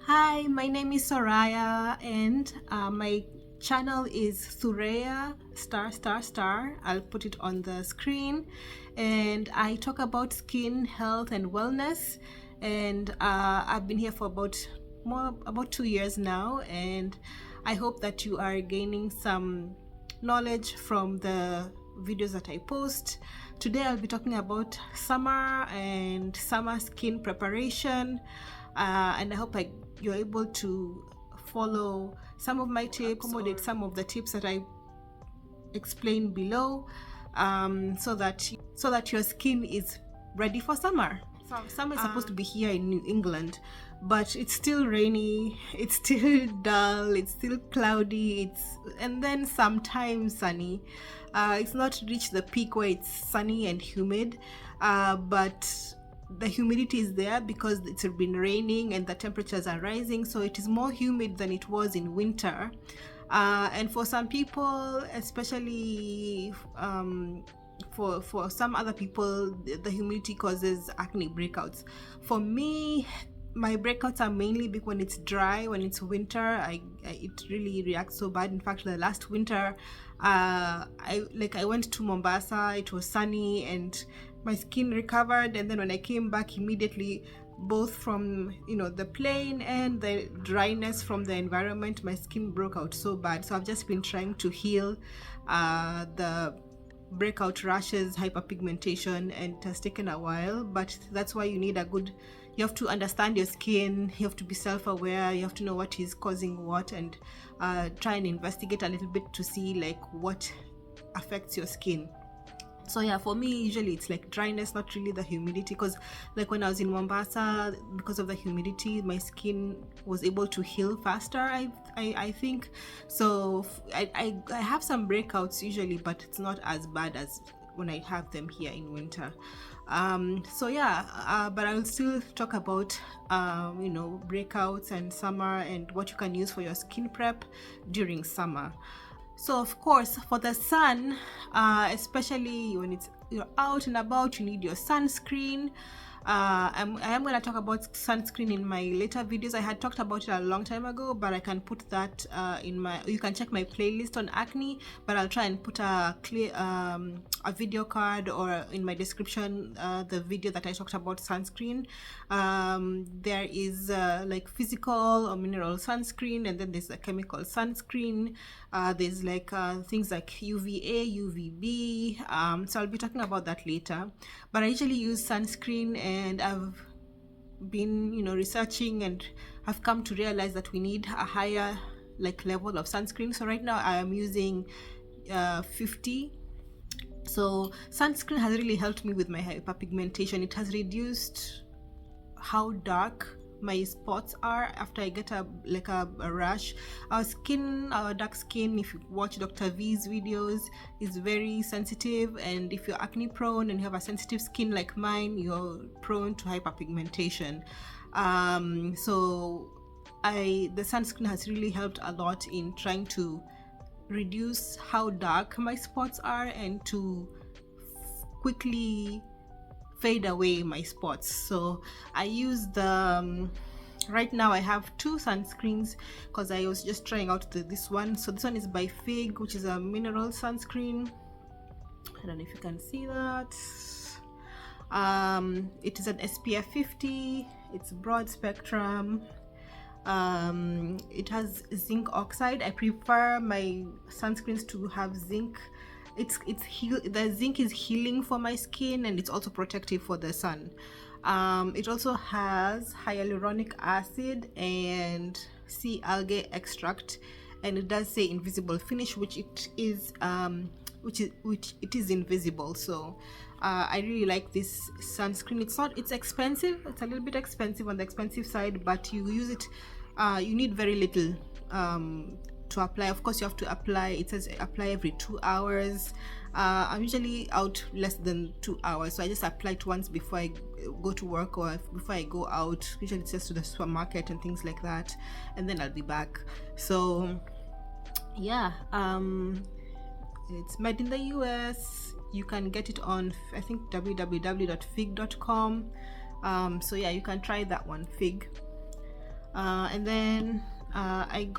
Hi, my name is Soraya and my channel is Thureya ****. I'll put it on the screen, and I talk about skin health and wellness, and I've been here for about 2 years now, and I hope that you are gaining some knowledge from the videos that I post. Today I'll be talking about summer and summer skin preparation, and I hope you're able to follow some of my tips, accommodate some of the tips that I explain below, so that your skin is ready for summer. Summer is supposed to be here in New England, but it's still rainy, it's still dull, it's still cloudy, and then sometimes sunny. It's not reached the peak where it's sunny and humid, but the humidity is there because it's been raining and the temperatures are rising, so it is more humid than it was in winter. And for some people, especially for some other people, the humidity causes acne breakouts. For me, my breakouts are mainly when it's dry. When it's winter, it really reacts so bad. In fact, the last winter, I went to Mombasa, it was sunny and my skin recovered, and then when I came back immediately, both from the plane and the dryness from the environment, my skin broke out so bad. So I've just been trying to heal the breakout rashes, hyperpigmentation, and it has taken a while, but that's why you have to understand your skin, you have to be self-aware, you have to know what is causing what, and try and investigate a little bit to see what affects your skin. So yeah, for me usually it's dryness, not really the humidity, because when I was in Mombasa, because of the humidity, my skin was able to heal faster, I think. So I have some breakouts usually, but it's not as bad as when I have them here in winter. So yeah, but I'll still talk about breakouts and summer and what you can use for your skin prep during summer. So of course, for the sun, especially when you're out and about, you need your sunscreen. I am going to talk about sunscreen in my later videos. I had talked about it a long time ago, but I can put that you can check my playlist on acne, but I'll try and put a video card or in my description the video that I talked about sunscreen. There is physical or mineral sunscreen, and then there's a chemical sunscreen. There's things like UVA, UVB, so I'll be talking about that later. But I usually use sunscreen, and I've been researching, and I've come to realize that we need a higher level of sunscreen. So right now I am using 50. So sunscreen has really helped me with my hyperpigmentation. It has reduced how dark my spots are after I get a rash. Our dark skin, if you watch Dr. V's videos, is very sensitive, and if you're acne prone and you have a sensitive skin like mine, you're prone to hyperpigmentation. So the sunscreen has really helped a lot in trying to reduce how dark my spots are and to quickly fade away my spots. So I use right now I have 2 sunscreens because I was just trying out this one. So this one is by Fig, which is a mineral sunscreen. I don't know if you can see that. It is an SPF 50. It's broad spectrum. It has zinc oxide. I prefer my sunscreens to have zinc. The zinc is healing for my skin, and it's also protective for the sun. It also has hyaluronic acid and sea algae extract, and it does say invisible finish, which it is invisible. So I really like this sunscreen. It's expensive. It's a little bit expensive, on the expensive side, but you use it, you need very little to apply. Of course, you have to apply. It says apply every 2 hours. I'm usually out less than 2 hours, so I just apply it once before I go to work or before I go out. Usually it's just to the supermarket and things like that, and then I'll be back. So yeah, it's made in the US. You can get it on, I think, www.fig.com. So yeah, you can try that one, Fig. And then I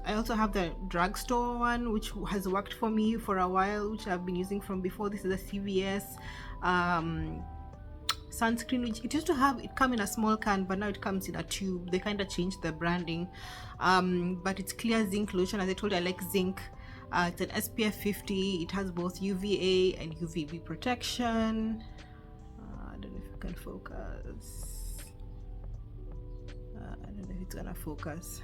also have the drugstore one, which has worked for me for a while, which I've been using from before. This is the CVS sunscreen, which it used to have it come in a small can, but now it comes in a tube. They kind of changed the branding, but it's clear zinc lotion. As I told you, I like zinc. It's an SPF 50. It has both UVA and UVB protection. I don't know if I can focus. I don't know if it's gonna focus.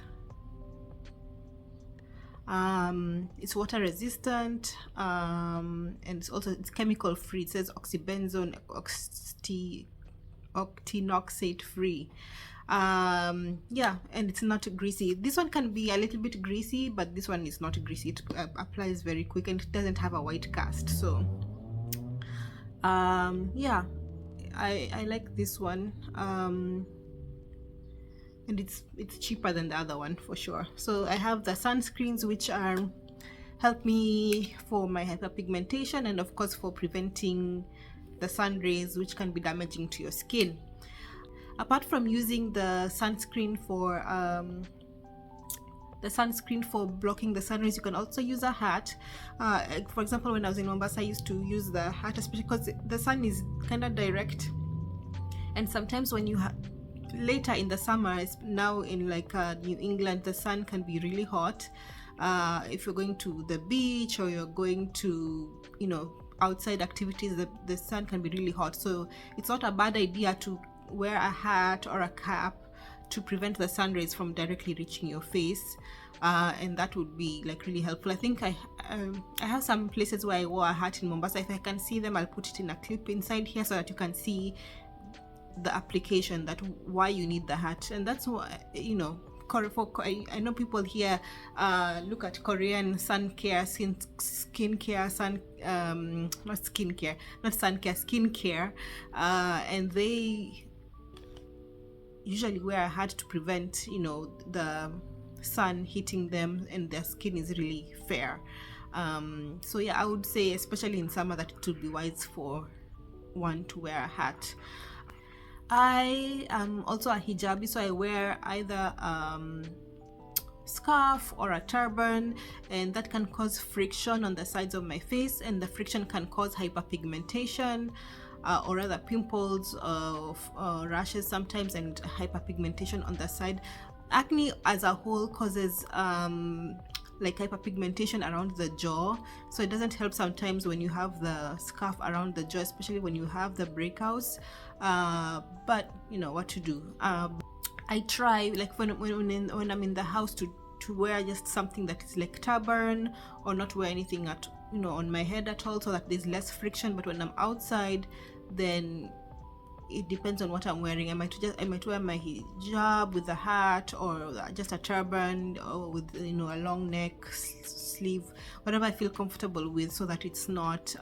It's water resistant, and it's chemical free. It says oxybenzone, octinoxate free. Yeah, and it's not greasy. This one can be a little bit greasy, but this one is not greasy. It applies very quick, and it doesn't have a white cast. So yeah, I like this one. And it's cheaper than the other one for sure. So I have the sunscreens, which are help me for my hyperpigmentation, and of course for preventing the sun rays, which can be damaging to your skin. Apart from using the sunscreen for blocking the sun rays, you can also use a hat. For example, when I was in Mombasa, I used to use the hat, especially because the sun is kind of direct, and sometimes when you later in the summer, now in like New England, the sun can be really hot. If you're going to the beach or you're going to, outside activities, the sun can be really hot. So it's not a bad idea to wear a hat or a cap to prevent the sun rays from directly reaching your face, and that would be like really helpful. I think I have some places where I wore a hat in Mombasa. If I can see them, I'll put it in a clip inside here so that you can see the application, that why you need the hat. And that's why, I know people here look at Korean sun care, skin care, skin care, and they usually wear a hat to prevent the sun hitting them, and their skin is really fair. So yeah, I would say especially in summer that it would be wise for one to wear a hat. I am also a hijabi, so I wear either scarf or a turban, and that can cause friction on the sides of my face, and the friction can cause hyperpigmentation, or rather pimples, rashes sometimes, and hyperpigmentation on the side. Acne as a whole causes like hyperpigmentation around the jaw, so it doesn't help sometimes when you have the scarf around the jaw, especially when you have the breakouts. But you know what to do. I try, like when I'm in the house, to wear just something that is like turban, or not wear anything on my head at all, so that there's less friction. But when I'm outside, then it depends on what I'm wearing. I might wear my hijab with a hat, or just a turban, or with a long neck sleeve, whatever I feel comfortable with, so that it's not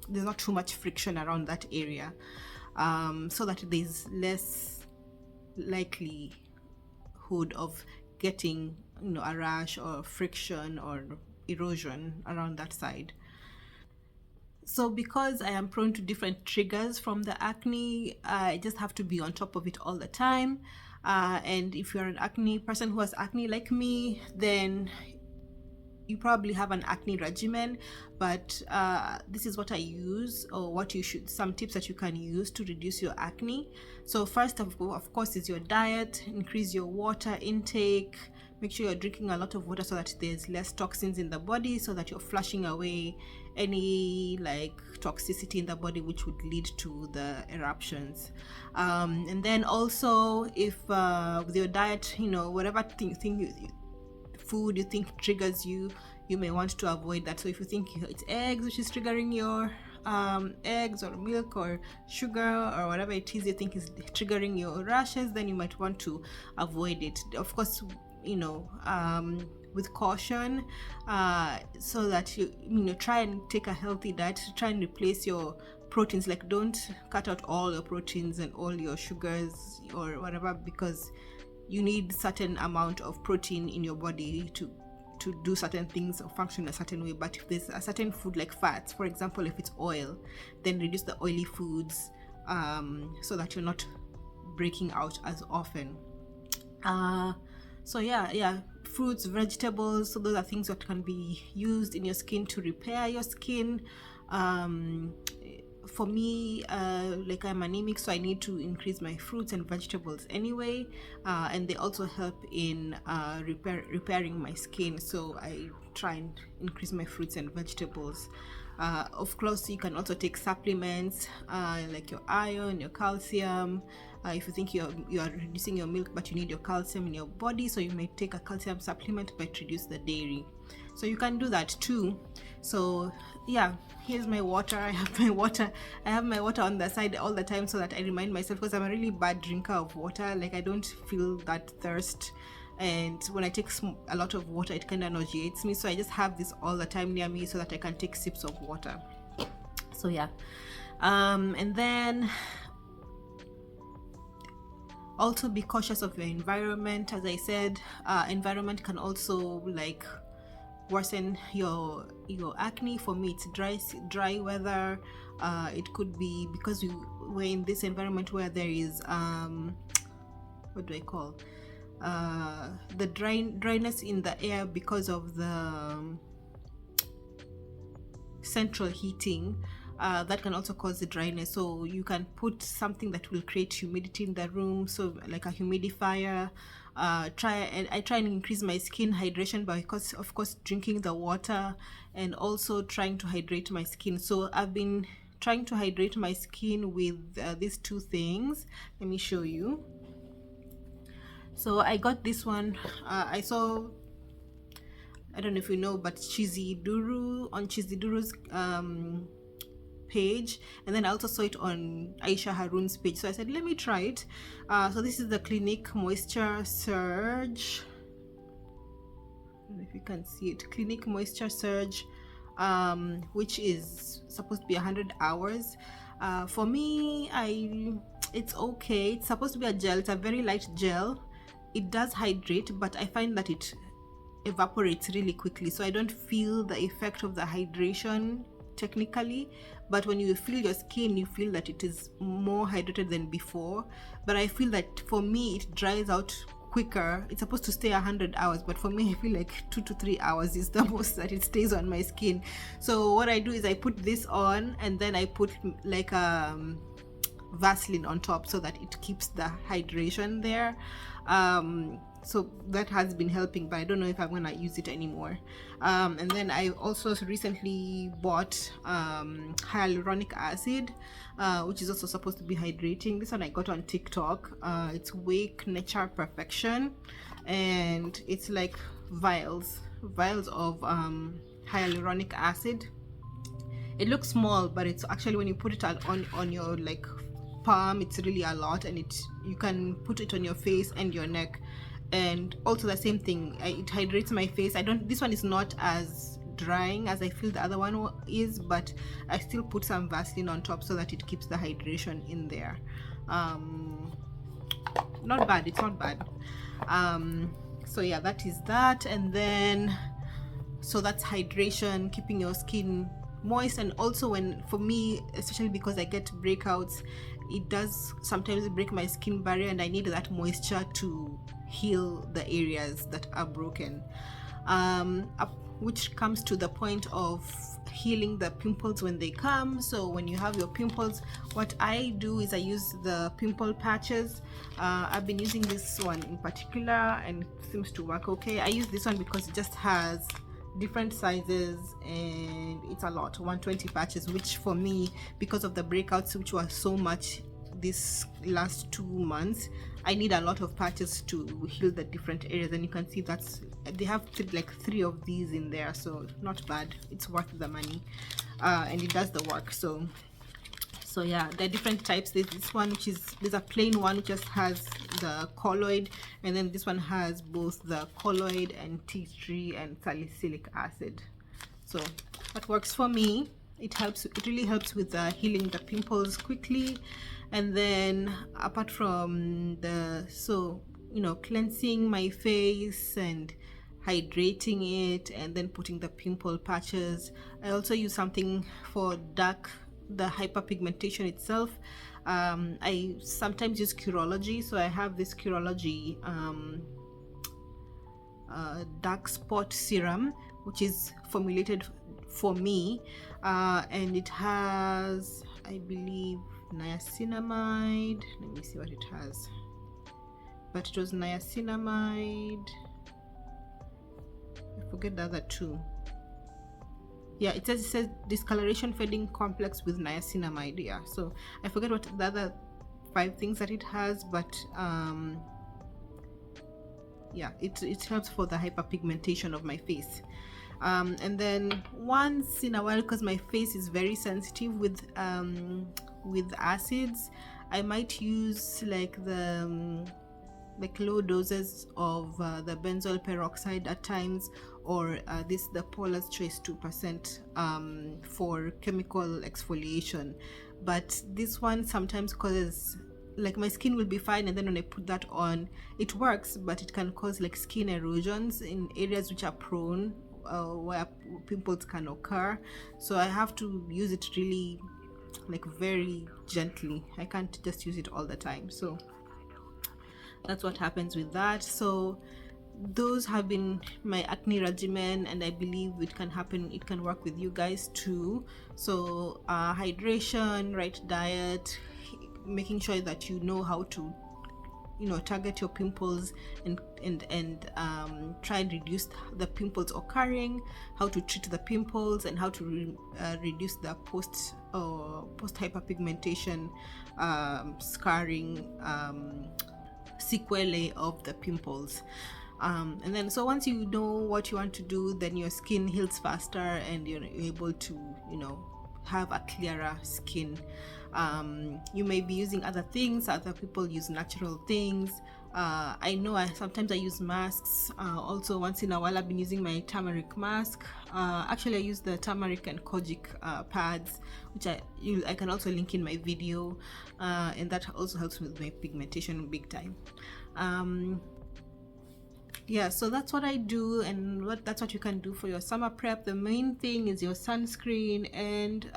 there's not too much friction around that area, so that there's less likelihood of getting a rash or friction or erosion around that side. So because I am prone to different triggers from the acne, I just have to be on top of it all the time. And if you're an acne person who has acne like me, then you probably have an acne regimen. But this is what I use, or some tips that you can use to reduce your acne. So first of course is your diet. Increase your water intake. Make sure you're drinking a lot of water so that there's less toxins in the body, so that you're flushing away any toxicity in the body which would lead to the eruptions. And then also, if with your diet, whatever food you think triggers you may want to avoid that. So if you think it's eggs which is triggering your eggs, or milk, or sugar, or whatever it is you think is triggering your rashes, then you might want to avoid it. Of course, with caution, so that you try and take a healthy diet. Try and replace your proteins. Like, don't cut out all your proteins and all your sugars or whatever, because you need certain amount of protein in your body to do certain things or function a certain way. But if there's a certain food, like fats, for example, if it's oil, then reduce the oily foods, so that you're not breaking out as often. uh so yeah, fruits, vegetables, so those are things that can be used in your skin to repair your skin. um for me, like I'm anemic, so I need to increase my fruits and vegetables anyway, and they also help in repairing my skin, so I try and increase my fruits and vegetables. Of course, you can also take supplements, like your iron, your calcium. If you think you are reducing your milk but you need your calcium in your body, so you may take a calcium supplement but reduce the dairy. So you can do that too. So yeah, here's my water. I have my water on the side all the time, so that I remind myself, because I'm a really bad drinker of water. Like, I don't feel that thirst, and when I take a lot of water, it kind of nauseates me, so I just have this all the time near me so that I can take sips of water. So yeah, and then also be cautious of your environment. As I said, environment can also like worsen your acne. For me, it's dry weather. It could be because we're in this environment where there is what do I call, the dryness in the air because of the central heating. That can also cause the dryness, so you can put something that will create humidity in the room, so like a humidifier. I try and increase my skin hydration by, of course, drinking the water, and also trying to hydrate my skin. So I've been trying to hydrate my skin with these two things. Let me show you. So I got this one. I saw, I don't know if you know, but Cheesy Duru, on Cheesy Duru's page, and then I also saw it on Aisha Harun's page, so I said, let me try it. So this is the Clinique Moisture Surge. I don't know if you can see it. Clinique Moisture Surge, which is supposed to be 100 hours. For me, it's okay. It's supposed to be a gel. It's a very light gel. It does hydrate, but I find that it evaporates really quickly, so I don't feel the effect of the hydration technically. But when you feel your skin, you feel that it is more hydrated than before. But I feel that for me, it dries out quicker. It's supposed to stay 100 hours, but for me, I feel like 2 to 3 hours is the most that it stays on my skin. So what I do is I put this on, and then I put like Vaseline on top, so that it keeps the hydration there. So that has been helping, but I don't know if I'm gonna use it anymore. And then I also recently bought hyaluronic acid, which is also supposed to be hydrating. This one I got on TikTok. It's Wake Nature Perfection, and it's like vials of hyaluronic acid. It looks small, but it's actually, when you put it on your like palm, it's really a lot, and you can put it on your face and your neck. And also the same thing, it hydrates my face. This one is not as drying as I feel the other one is, but I still put some Vaseline on top so that it keeps the hydration in there. Not bad, it's not bad. So yeah, that is that. And then, so that's hydration, keeping your skin moist. And also, when, for me, especially because I get breakouts, it does sometimes break my skin barrier, and I need that moisture to heal the areas that are broken, which comes to the point of healing the pimples when they come. So when you have your pimples, what I do is I use the pimple patches. I've been using this one in particular, and it seems to work okay. I use this one because it just has different sizes, and it's a lot, 120 patches, which for me, because of the breakouts, which were so much this last 2 months, I need a lot of patches to heal the different areas. And you can see they have like 3 of these in there, so not bad. It's worth the money, and it does the work. So yeah, there are different types. There's this one, there's a plain one which just has the colloid, and then this one has both the colloid and tea tree and salicylic acid. So that works for me. It really helps with healing the pimples quickly. And then, apart from cleansing my face and hydrating it, and then putting the pimple patches, I also use something for the hyperpigmentation itself. I sometimes use Curology, so I have this Curology dark spot serum, which is formulated for me, and it has, I believe, niacinamide. Let me see what it has, but it was niacinamide, I forget the other two. Yeah, it says discoloration fading complex with niacinamide. Yeah, so I forget what the other 5 things that it has, but yeah, it helps for the hyperpigmentation of my face. And then once in a while, because my face is very sensitive with acids, I might use like low doses of the benzoyl peroxide at times, or the Paula's Choice 2% for chemical exfoliation. But this one sometimes causes, like, my skin will be fine, and then when I put that on, it works, but it can cause like skin erosions in areas which are prone, where pimples can occur. So I have to use it really, like, very gently. I can't just use it all the time. So that's what happens with that. So those have been my acne regimen, and I believe it can work with you guys too. So hydration, right diet, making sure that you know how to target your pimples and try and reduce the pimples occurring, how to treat the pimples, and how to reduce the post hyperpigmentation, scarring, sequelae of the pimples. And then, so once you know what you want to do, then your skin heals faster, and you're able to have a clearer skin. You may be using other things, other people use natural things. I know sometimes I use masks. Also, once in a while I've been using my turmeric mask. Actually, I use the turmeric and kojic pads, which I can also link in my video, and that also helps with my pigmentation big time. Yeah, so that's what I do, and that's what you can do for your summer prep. The main thing is your sunscreen, and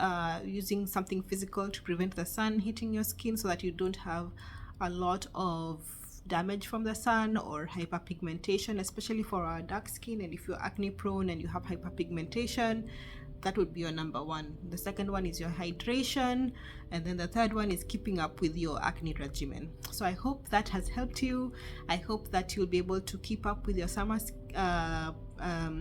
using something physical to prevent the sun hitting your skin, so that you don't have a lot of damage from the sun or hyperpigmentation, especially for our dark skin. And if you're acne prone and you have hyperpigmentation, that would be your number one. The second one is your hydration, and then the third one is keeping up with your acne regimen. So I hope that has helped you. I hope that you'll be able to keep up with your summer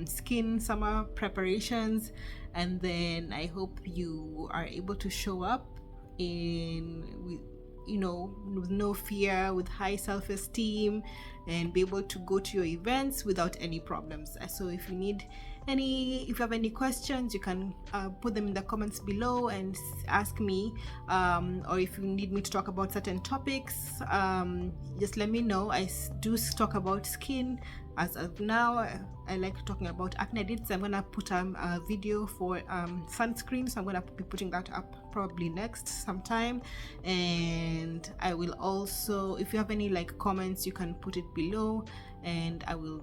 skin summer preparations, and then I hope you are able to show up with no fear, with high self-esteem, and be able to go to your events without any problems. So if you have any questions, you can put them in the comments below and ask me, or if you need me to talk about certain topics, just let me know. I do talk about skin. As of now, I like talking about acne. I'm gonna put a video for sunscreen, so I'm gonna be putting that up probably next sometime. And I will also, if you have any comments, you can put it below and I will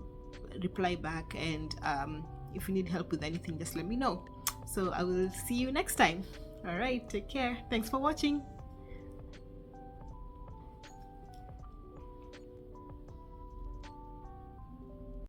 reply back. And if you need help with anything, just let me know. So I will see you next time. All right, take care. Thanks for watching.